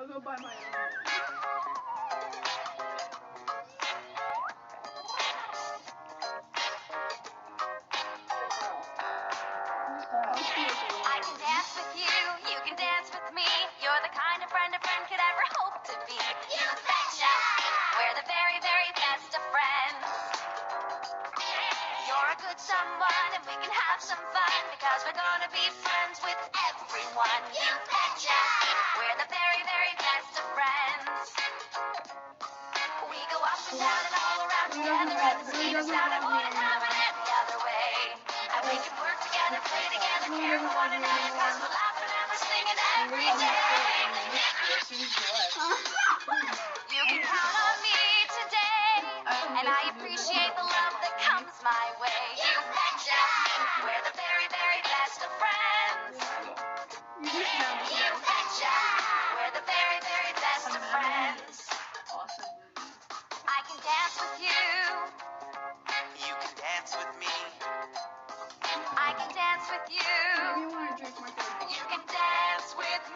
I'll go buy my own. I can dance with you, you can dance with me. You're the kind of friend a friend could ever hope to be. You betcha! We're the very, very best of friends. You're a good someone and we can have some fun because we're gonna be friends with everyone. You betcha! We're the very, very best of friends. We go up and down and all around together and the speed is sound and wouldn't have it any other way. And we can work together, play together, care for one another because we're laughing and we're singing every day. You can count on me today, and I appreciate the love that comes my way. You betcha! We're the very, very best of friends. You betcha! We're the very, very best of friends. I can dance with you. You can dance with me. I can dance with you. Maybe you want to drink my coffee. You can dance with me.